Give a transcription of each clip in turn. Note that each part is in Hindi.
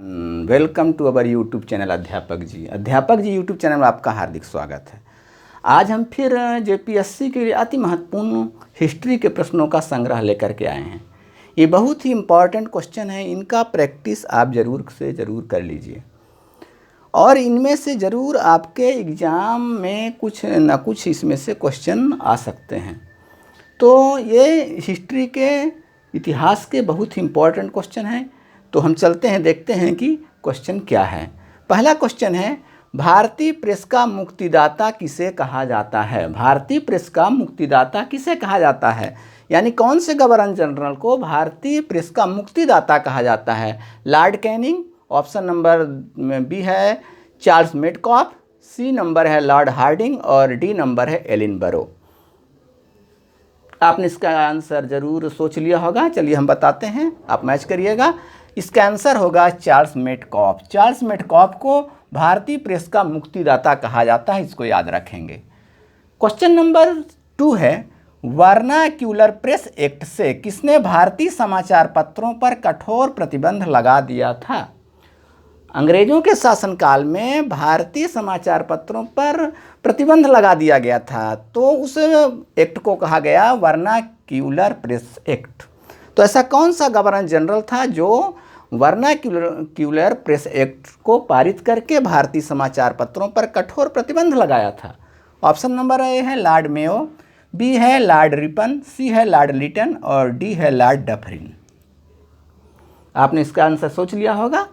Welcome to our YouTube channel Adhyapak ji YouTube channel में आपका हार्दिक स्वागत है। आज हम फिर जेपीएससी के लिए अति महत्वपूर्ण हिस्ट्री के प्रश्नों का संग्रह लेकर के आए हैं। ये बहुत ही इम्पॉर्टेंट क्वेश्चन है, इनका प्रैक्टिस आप ज़रूर से ज़रूर कर लीजिए और इनमें से ज़रूर आपके एग्ज़ाम में कुछ न कुछ इसमें से क्वेश्चन आ सकते हैं। तो ये हिस्ट्री के इतिहास के बहुत ही इम्पॉर्टेंट क्वेश्चन हैं। तो हम चलते हैं, देखते हैं कि क्वेश्चन क्या है। पहला क्वेश्चन है, भारतीय प्रेस का मुक्तिदाता किसे कहा जाता है? भारतीय प्रेस का मुक्तिदाता किसे कहा जाता है? यानी कौन से गवर्नर जनरल को भारतीय प्रेस का मुक्तिदाता कहा जाता है? Lord Canning, option number B है चार्ल्स मेटकॉफ, सी नंबर है लॉर्ड हार्डिंग और डी नंबर है एलिनबरो। आपने इसका आंसर ज़रूर सोच लिया होगा। चलिए हम बताते हैं, आप मैच करिएगा। इसका आंसर होगा चार्ल्स मेटकॉफ। चार्ल्स मेटकॉफ को भारतीय प्रेस का मुक्तिदाता कहा जाता है, इसको याद रखेंगे। क्वेश्चन नंबर 2 है, वर्नाक्यूलर प्रेस एक्ट से किसने भारतीय समाचार पत्रों पर कठोर प्रतिबंध लगा दिया था? अंग्रेजों के शासनकाल में भारतीय समाचार पत्रों पर प्रतिबंध लगा दिया गया था, तो उस एक्ट को कहा गया वर्नाक्यूलर प्रेस एक्ट। तो ऐसा कौन सा गवर्नर जनरल था जो वर्नाक्यूलर प्रेस एक्ट को पारित करके भारतीय समाचार पत्रों पर कठोर प्रतिबंध लगाया था? ऑप्शन नंबर ए है लॉर्ड मेयो, बी है लॉर्ड रिपन, सी है लॉर्ड लिटन और डी है लॉर्ड डफरिन। आपने इसका आंसर सोच लिया होगा।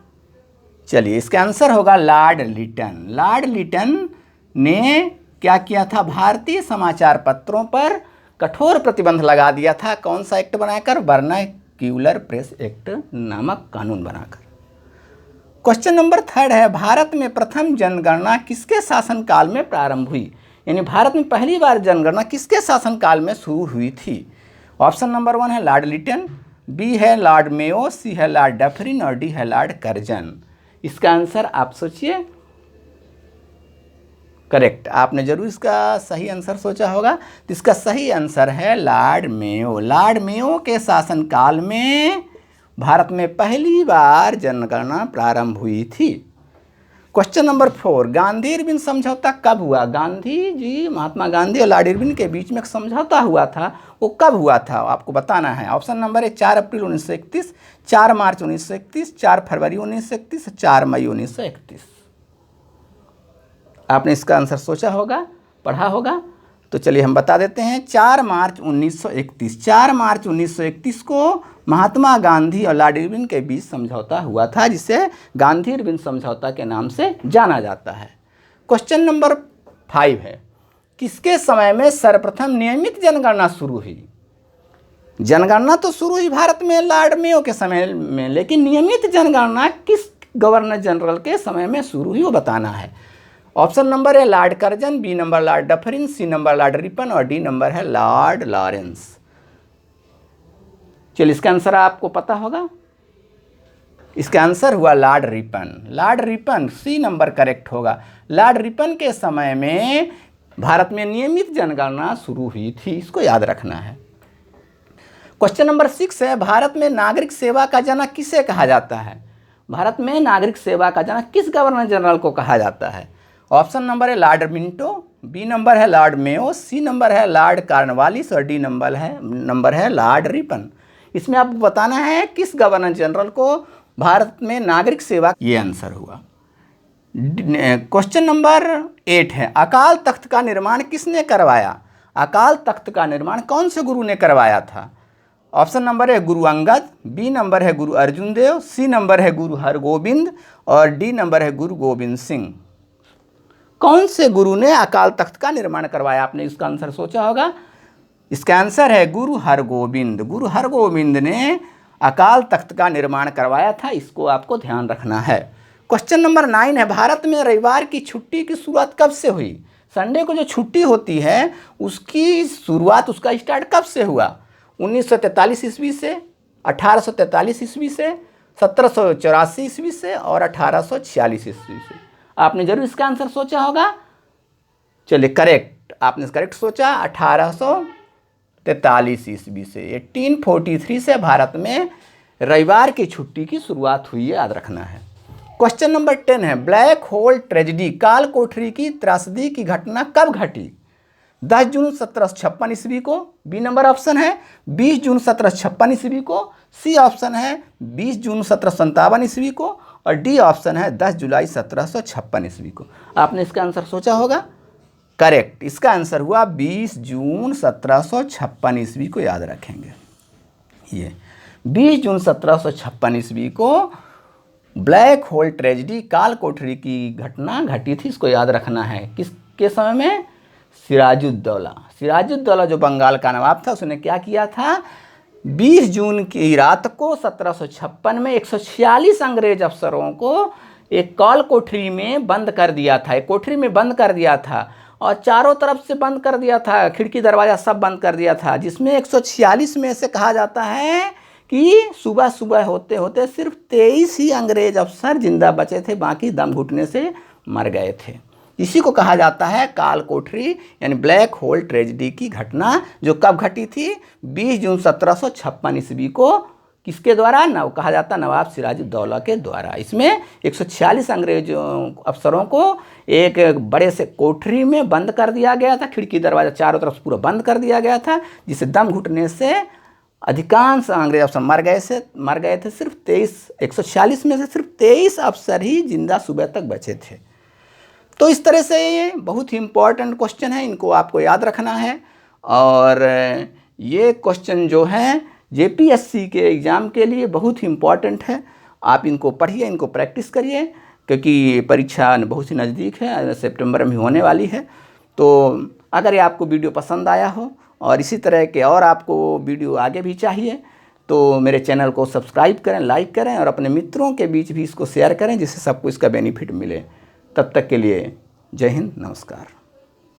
चलिए, इसका आंसर होगा लॉर्ड लिटन। लॉर्ड लिटन ने क्या किया था? भारतीय समाचार पत्रों पर कठोर प्रतिबंध लगा दिया था। कौन सा एक्ट बनाकर? वर्नाक्यूलर प्रेस एक्ट नामक कानून बनाकर। क्वेश्चन नंबर 3 है, भारत में प्रथम जनगणना किसके शासनकाल में प्रारंभ हुई? यानी भारत में पहली बार जनगणना किसके शासनकाल में शुरू हुई थी? ऑप्शन नंबर 1 है लॉर्ड लिटन, बी है लॉर्ड मेयो, सी है लॉर्ड डफरिन और डी है लॉर्ड कर्जन। इसका आंसर आप सोचिए। करेक्ट, आपने जरूर इसका सही आंसर सोचा होगा। तो इसका सही आंसर है लॉर्ड मेयो। लॉर्ड मेयो के शासनकाल में भारत में पहली बार जनगणना प्रारंभ हुई थी। क्वेश्चन नंबर 4, गांधी इरविन समझौता कब हुआ? गांधी जी, महात्मा गांधी और लॉर्ड इरविन के बीच में एक समझौता हुआ था, वो कब हुआ था आपको बताना है। ऑप्शन नंबर है 4 अप्रैल 1931, 4 मार्च 1931, 4 फरवरी 1931, 4 मई 1931। आपने इसका आंसर सोचा होगा, पढ़ा होगा। तो चलिए हम बता देते हैं, 4 मार्च 1931। 4 मार्च 1931 को महात्मा गांधी और लॉर्ड इरविन के बीच समझौता हुआ था, जिसे गांधी इरविन समझौता के नाम से जाना जाता है। क्वेश्चन नंबर 5 है, किसके समय में सर्वप्रथम नियमित जनगणना शुरू हुई? जनगणना तो शुरू हुई भारत में लॉर्ड मेयो के समय में, लेकिन नियमित जनगणना किस गवर्नर जनरल के समय में शुरू हुई वो बताना है। ऑप्शन नंबर है Lord Curzon, B number Lord Dufferin, C number Lord Ripon और डी नंबर है लॉर्ड लॉरेंस। चलिए, इसका आंसर आपको पता होगा। इसका आंसर हुआ Lord Ripon. Lord Ripon, C number correct होगा। लॉर्ड रिपन के समय में भारत में नियमित जनगणना शुरू हुई थी, इसको याद रखना है। क्वेश्चन नंबर 6 है, भारत में नागरिक सेवा का जनक किसे कहा जाता है? भारत में नागरिक सेवा का जनक किस गवर्नर जनरल को कहा जाता है? ऑप्शन नंबर है लॉर्ड मिंटो, बी नंबर है लॉर्ड मेयो, सी नंबर है लॉर्ड कॉर्नवालिस और डी नंबर है लॉर्ड रिपन। इसमें आपको बताना है किस गवर्नर जनरल को भारत में नागरिक सेवा, ये आंसर हुआ। क्वेश्चन नंबर 8 है, अकाल तख्त का निर्माण किसने करवाया? अकाल तख्त का निर्माण कौन से गुरु ने करवाया था? ऑप्शन नंबर है गुरु अंगद, बी नंबर है गुरु अर्जुन देव, सी नंबर है गुरु हरगोबिंद और डी नंबर है गुरु गोविंद सिंह। कौन से गुरु ने अकाल तख्त का निर्माण करवाया? आपने इसका आंसर सोचा होगा। इसका आंसर है गुरु हरगोबिंद। गुरु हरगोबिंद ने अकाल तख्त का निर्माण करवाया था, इसको आपको ध्यान रखना है। क्वेश्चन नंबर 9 है, भारत में रविवार की छुट्टी की शुरुआत कब से हुई? संडे को जो छुट्टी होती है उसकी शुरुआत, उसका स्टार्ट कब से हुआ? 1943 ईस्वी से, 1843 ईस्वी से, 1784 ईस्वी से और 1846 ईस्वी से। आपने जरूर इसका आंसर सोचा होगा। चलिए, करेक्ट, आपने करेक्ट सोचा। 1843 ईस्वी से, 1843 से भारत में रविवार की छुट्टी की शुरुआत हुई है, याद रखना है। क्वेश्चन नंबर 10 है, ब्लैक होल ट्रेजेडी, काल कोठरी की त्रासदी की घटना कब घटी? 10 जून 1756 ईस्वी को, बी नंबर ऑप्शन है 20 जून 1756 ईस्वी को, सी ऑप्शन है 20 जून 1757 ईस्वी को, और डी ऑप्शन है 10 जुलाई 1756 ईस्वी को। आपने इसका आंसर सोचा होगा। करेक्ट, इसका आंसर हुआ 20 जून 1756 ईस्वी को, याद रखेंगे। ये 20 जून 1756 ईस्वी को ब्लैक होल ट्रेजेडी, काल कोठरी की घटना घटी थी, इसको याद रखना है। किसके समय में? सिराजुद्दौला। सिराजुद्दौला जो बंगाल का नवाब था, उसने क्या किया था? 20 जून की रात को 1756 में 146 अंग्रेज अफसरों को एक काल कोठरी में बंद कर दिया था, एक कोठरी में बंद कर दिया था, और चारों तरफ से बंद कर दिया था, खिड़की दरवाज़ा सब बंद कर दिया था, जिसमें 146 में से कहा जाता है कि सुबह सुबह होते होते सिर्फ 23 ही अंग्रेज अफसर जिंदा बचे थे, बाकी दम घुटने से मर गए थे। इसी को कहा जाता है काल कोठरी यानी ब्लैक होल ट्रेजेडी की घटना, जो कब घटी थी? 20 जून 1756 ईस्वी को। किसके द्वारा? कहा जाता नवाब सिराजुद्दौला के द्वारा। इसमें 146 अंग्रेज अफसरों को एक बड़े से कोठरी में बंद कर दिया गया था, खिड़की दरवाज़ा चारों तरफ पूरा बंद कर दिया गया था, जिसे दम घुटने से अधिकांश अंग्रेज अफसर मर गए थे। सिर्फ 146 में से सिर्फ 23 अफसर ही जिंदा सुबह तक बचे थे। तो इस तरह से ये बहुत ही इम्पॉर्टेंट क्वेश्चन है, इनको आपको याद रखना है। और ये क्वेश्चन जो है जेपीएससी के एग्ज़ाम के लिए बहुत ही इम्पॉर्टेंट है। आप इनको पढ़िए, इनको प्रैक्टिस करिए, क्योंकि परीक्षा बहुत ही नज़दीक है, सितंबर में होने वाली है। तो अगर ये आपको वीडियो पसंद आया हो और इसी तरह के और आपको वीडियो आगे भी चाहिए, तो मेरे चैनल को सब्सक्राइब करें, लाइक करें, और अपने मित्रों के बीच भी इसको शेयर करें, जिससे सबको इसका बेनिफिट मिले। तब तक के लिए जय हिंद, नमस्कार।